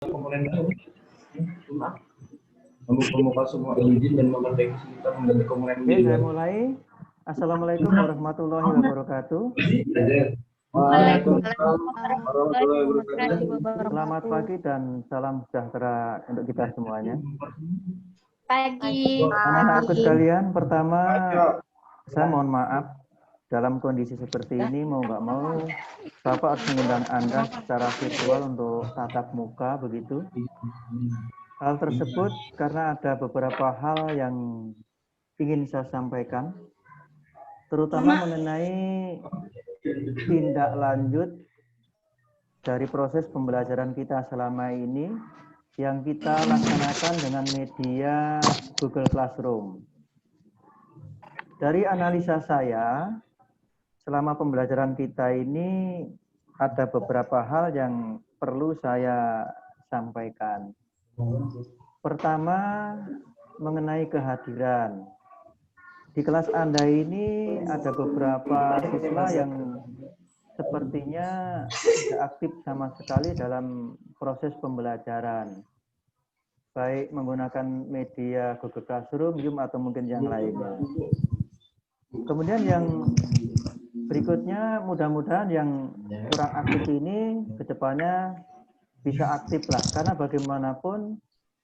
komponen membuka semua izin dan memperbaiki sekitar menjadi komponen. Oke, saya mulai. Assalamualaikum warahmatullahi wabarakatuh. Waalaikumsalam warahmatullahi wabarakatuh. Selamat pagi dan salam sejahtera untuk kita semuanya. Pagi. Anak-anakku sekalian, pertama saya mohon maaf dalam kondisi seperti ini, mau nggak mau Bapak harus mengundang Anda secara virtual untuk tatap muka begitu. Hal tersebut karena ada beberapa hal yang ingin saya sampaikan, terutama mengenai tindak lanjut dari proses pembelajaran kita selama ini yang kita laksanakan dengan media Google Classroom. Dari analisa saya, selama pembelajaran kita ini ada beberapa hal yang perlu saya sampaikan. Pertama, mengenai kehadiran. Di kelas Anda ini ada beberapa siswa yang sepertinya tidak aktif sama sekali dalam proses pembelajaran. Baik menggunakan media Google Classroom, Zoom, atau mungkin yang lainnya. Kemudian yang berikutnya, mudah-mudahan yang kurang aktif ini ke depannya bisa aktif lah. Karena bagaimanapun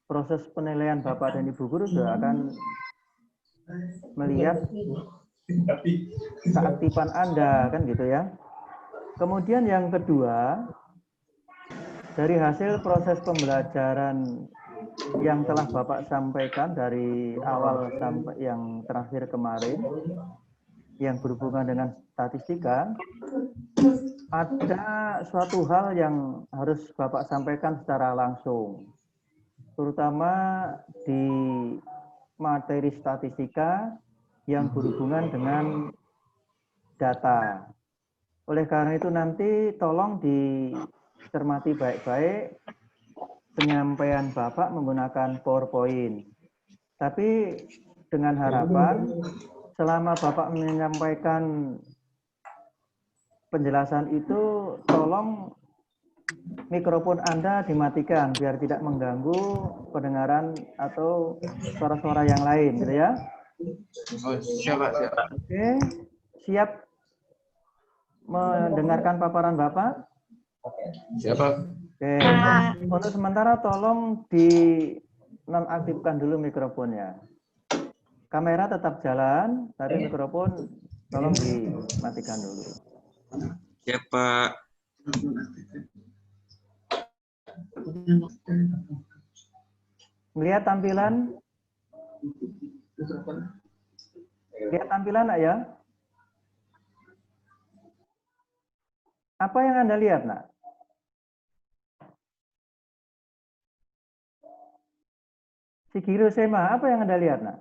proses penilaian Bapak dan Ibu Guru juga akan melihat keaktifan Anda, kan gitu ya. Kemudian yang kedua, dari hasil proses pembelajaran yang telah Bapak sampaikan dari awal sampai yang terakhir kemarin, yang berhubungan dengan statistika, ada suatu hal yang harus Bapak sampaikan secara langsung, terutama di materi statistika yang berhubungan dengan data. Oleh karena itu nanti tolong dicermati baik-baik penyampaian Bapak menggunakan PowerPoint. Tapi dengan harapan selama Bapak menyampaikan penjelasan itu, tolong mikrofon Anda dimatikan biar tidak mengganggu pendengaran atau suara-suara yang lain, gitu ya. Oh, siap. Oke, siap mendengarkan paparan Bapak? Siapa? Oke, untuk sementara tolong dinonaktifkan dulu mikrofonnya. Kamera tetap jalan, tapi mikrofon tolong dimatikan dulu. Siap, Pak. Melihat tampilan? Lihat tampilan, nak ya? Apa yang Anda lihat, nak? Sigiro Sema, apa yang Anda lihat, nak?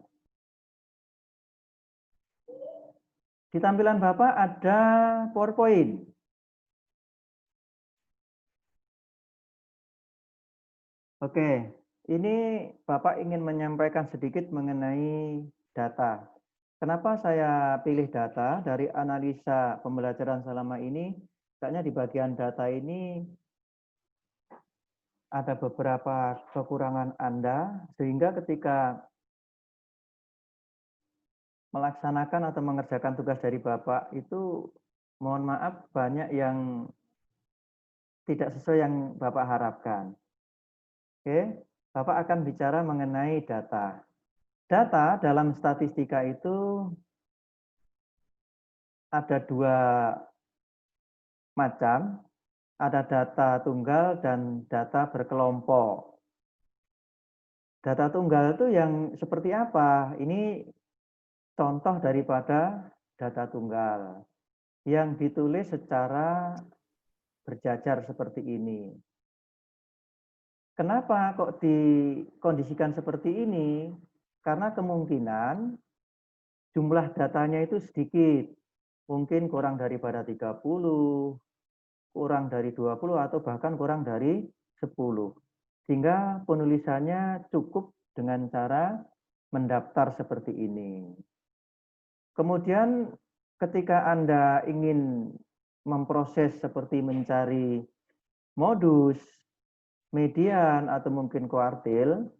Di tampilan Bapak ada PowerPoint. Oke, ini Bapak ingin menyampaikan sedikit mengenai data. Kenapa saya pilih data? Dari analisa pembelajaran selama ini, kayaknya di bagian data ini ada beberapa kekurangan Anda, sehingga ketika melaksanakan atau mengerjakan tugas dari Bapak itu, mohon maaf, banyak yang tidak sesuai yang Bapak harapkan. Oke, Bapak akan bicara mengenai data. Data dalam statistika itu ada dua macam, ada data tunggal dan data berkelompok. Data tunggal itu yang seperti apa? Ini contoh daripada data tunggal yang ditulis secara berjajar seperti ini. Kenapa kok dikondisikan seperti ini? Karena kemungkinan jumlah datanya itu sedikit. Mungkin kurang daripada 30, kurang dari 20, atau bahkan kurang dari 10. Sehingga penulisannya cukup dengan cara mendaftar seperti ini. Kemudian ketika Anda ingin memproses seperti mencari modus, median atau mungkin kuartil,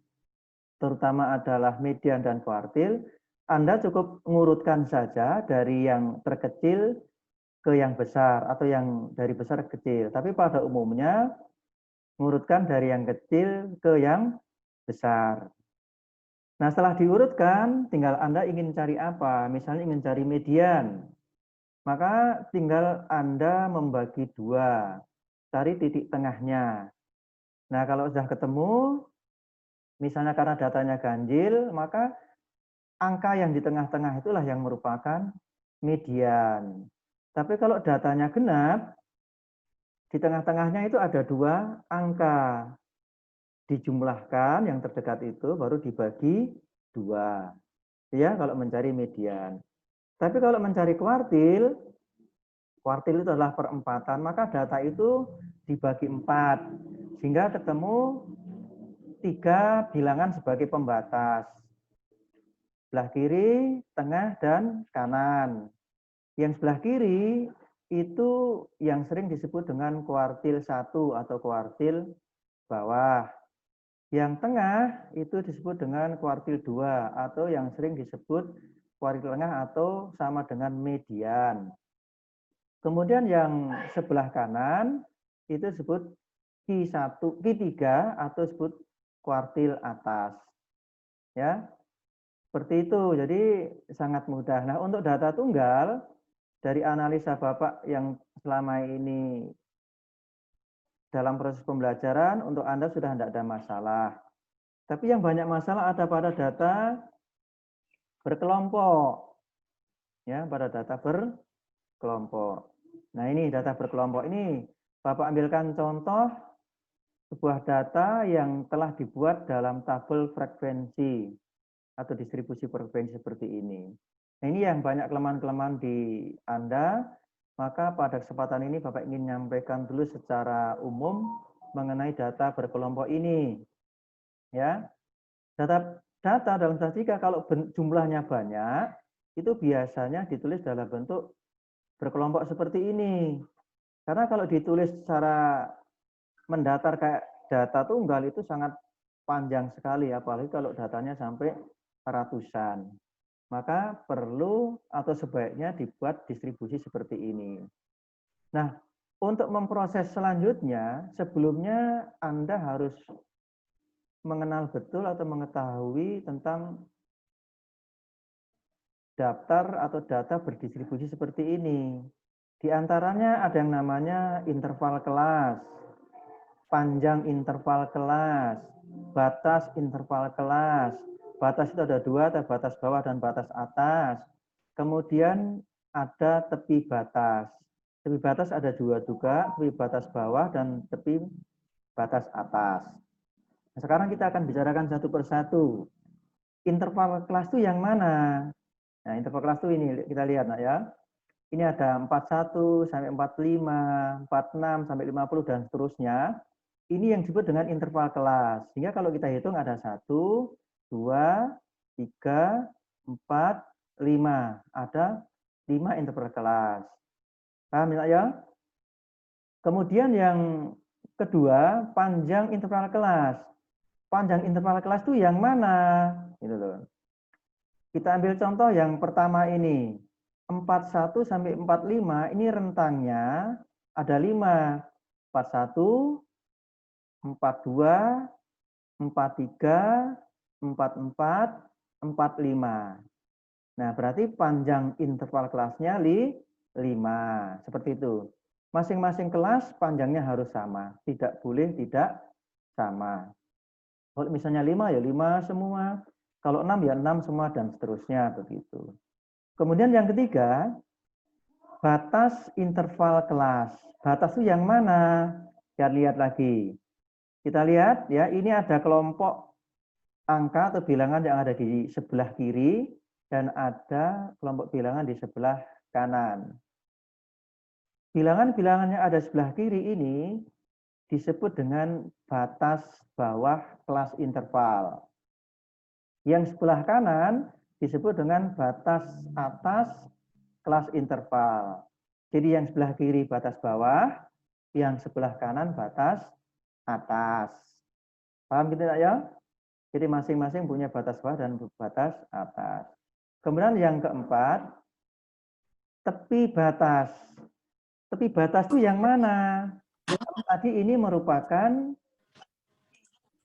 terutama adalah median dan kuartil, Anda cukup mengurutkan saja dari yang terkecil ke yang besar atau yang dari besar ke kecil. Tapi pada umumnya mengurutkan dari yang kecil ke yang besar. Nah, setelah diurutkan, tinggal Anda ingin cari apa? Misalnya ingin cari median. Maka tinggal Anda membagi dua, cari titik tengahnya. Nah, kalau sudah ketemu, misalnya karena datanya ganjil, maka angka yang di tengah-tengah itulah yang merupakan median. Tapi kalau datanya genap, di tengah-tengahnya itu ada dua angka. Dijumlahkan yang terdekat itu baru dibagi dua. Ya, kalau mencari median. Tapi kalau mencari kuartil, kuartil itu adalah perempatan, maka data itu dibagi 4. Sehingga ketemu 3 bilangan sebagai pembatas. Sebelah kiri, tengah, dan kanan. Yang sebelah kiri itu yang sering disebut dengan kuartil 1 atau kuartil bawah. Yang tengah itu disebut dengan kuartil 2 atau yang sering disebut kuartil tengah atau sama dengan median. Kemudian yang sebelah kanan itu disebut Q1, Q3 atau disebut kuartil atas. Ya. Seperti itu. Jadi sangat mudah. Nah, untuk data tunggal dari analisa Bapak yang selama ini dalam proses pembelajaran, untuk Anda sudah tidak ada masalah. Tapi yang banyak masalah ada pada data berkelompok. Ya, pada data berkelompok. Nah, ini data berkelompok ini Bapak ambilkan contoh sebuah data yang telah dibuat dalam tabel frekuensi atau distribusi frekuensi seperti ini. Nah, ini yang banyak kelemahan-kelemahan di Anda. Maka pada kesempatan ini Bapak ingin menyampaikan dulu secara umum mengenai data berkelompok ini. Ya, data dalam statistika kalau jumlahnya banyak itu biasanya ditulis dalam bentuk berkelompok seperti ini. Karena kalau ditulis secara mendatar kayak data tunggal itu sangat panjang sekali, apalagi kalau datanya sampai ratusan. Maka perlu atau sebaiknya dibuat distribusi seperti ini. Nah, untuk memproses selanjutnya, sebelumnya Anda harus mengenal betul atau mengetahui tentang daftar atau data berdistribusi seperti ini. Di antaranya ada yang namanya interval kelas, panjang interval kelas, batas interval kelas. Batas itu ada dua, ada batas bawah dan batas atas. Kemudian ada tepi batas. Tepi batas ada dua juga, tepi batas bawah dan tepi batas atas. Nah, sekarang kita akan bicarakan satu persatu. Interval kelas itu yang mana? Nah, interval kelas itu ini kita lihat nak ya. Ini ada 41 sampai 45, 46 sampai 50 dan seterusnya. Ini yang disebut dengan interval kelas. Sehingga kalau kita hitung ada 1, 2, 3, 4, 5. Ada 5 interval kelas. Paham ya? Kemudian yang kedua, panjang interval kelas. Panjang interval kelas itu yang mana? Gitu loh. Kita ambil contoh yang pertama ini. 41 sampai 45 ini rentangnya ada 5. 41, 42, 43, 44, 45. Nah, berarti panjang interval kelasnya 5. Seperti itu. Masing-masing kelas panjangnya harus sama. Tidak boleh tidak sama. Kalau misalnya 5 ya 5 semua. Kalau 6 ya 6 semua dan seterusnya begitu. Kemudian yang ketiga, batas interval kelas. Batas itu yang mana? Kita lihat lagi. Kita lihat ya, ini ada kelompok angka atau bilangan yang ada di sebelah kiri dan ada kelompok bilangan di sebelah kanan. Bilangan-bilangan yang ada sebelah kiri ini disebut dengan batas bawah kelas interval. Yang sebelah kanan disebut dengan batas atas kelas interval. Jadi yang sebelah kiri batas bawah, yang sebelah kanan batas atas. Paham gitu ya? Jadi masing-masing punya batas bawah dan batas atas. Kemudian yang keempat, tepi batas. Tepi batas itu yang mana? Tadi ini merupakan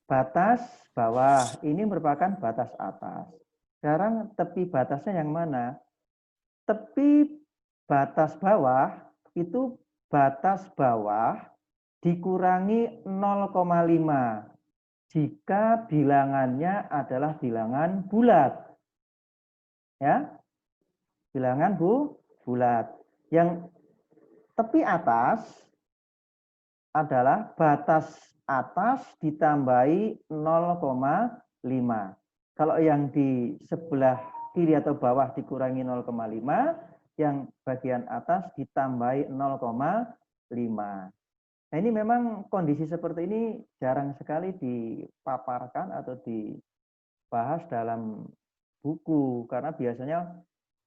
batas bawah, ini merupakan batas atas. Sekarang tepi batasnya yang mana? Tepi batas bawah itu batas bawah dikurangi 0,5 jika bilangannya adalah bilangan bulat. Ya, bilangan bulat. Yang tepi atas adalah batas atas ditambahi 0,5. Kalau yang di sebelah kiri atau bawah dikurangi 0,5, yang bagian atas ditambahi 0,5. Nah, ini memang kondisi seperti ini jarang sekali dipaparkan atau dibahas dalam buku, karena biasanya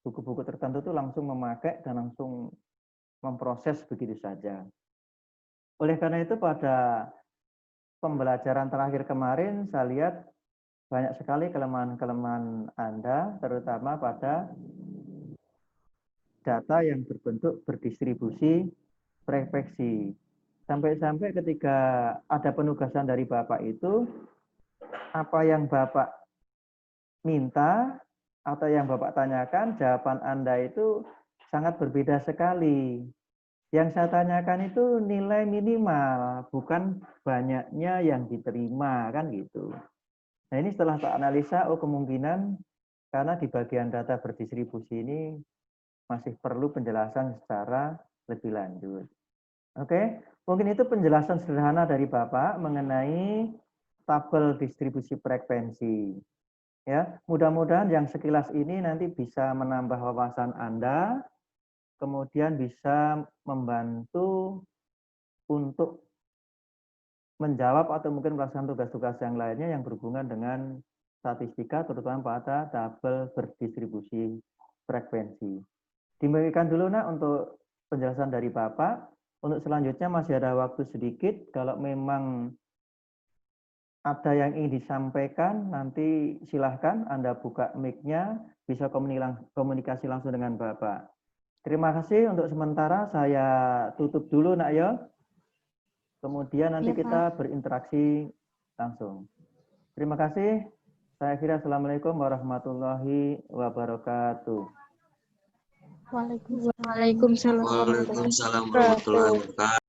buku-buku tertentu itu langsung memakai dan langsung memproses begitu saja. Oleh karena itu pada pembelajaran terakhir kemarin saya lihat banyak sekali kelemahan-kelemahan Anda, terutama pada data yang berbentuk berdistribusi frekuensi. Sampai-sampai ketika ada penugasan dari Bapak itu, apa yang Bapak minta atau yang Bapak tanyakan, jawaban Anda itu sangat berbeda sekali. Yang saya tanyakan itu nilai minimal, bukan banyaknya yang diterima, kan gitu. Nah, ini setelah saya analisa, kemungkinan karena di bagian data berdistribusi ini masih perlu penjelasan secara lebih lanjut. Oke, mungkin itu penjelasan sederhana dari Bapak mengenai tabel distribusi frekuensi. Ya, mudah-mudahan yang sekilas ini nanti bisa menambah wawasan Anda, kemudian bisa membantu untuk menjawab atau mungkin melaksanakan tugas-tugas yang lainnya yang berhubungan dengan statistika, terutama pada tabel berdistribusi frekuensi. Demikian dulu nak untuk penjelasan dari Bapak. Untuk selanjutnya masih ada waktu sedikit. Kalau memang ada yang ingin disampaikan, nanti silahkan Anda buka mic-nya, bisa komunikasi langsung dengan Bapak. Terima kasih untuk sementara. Saya tutup dulu nak ya. Kemudian nanti Ya, kita berinteraksi langsung. Terima kasih. Saya kira Assalamualaikum warahmatullahi wabarakatuh. Waalaikumsalam. Waalaikumsalam warahmatullahi wabarakatuh.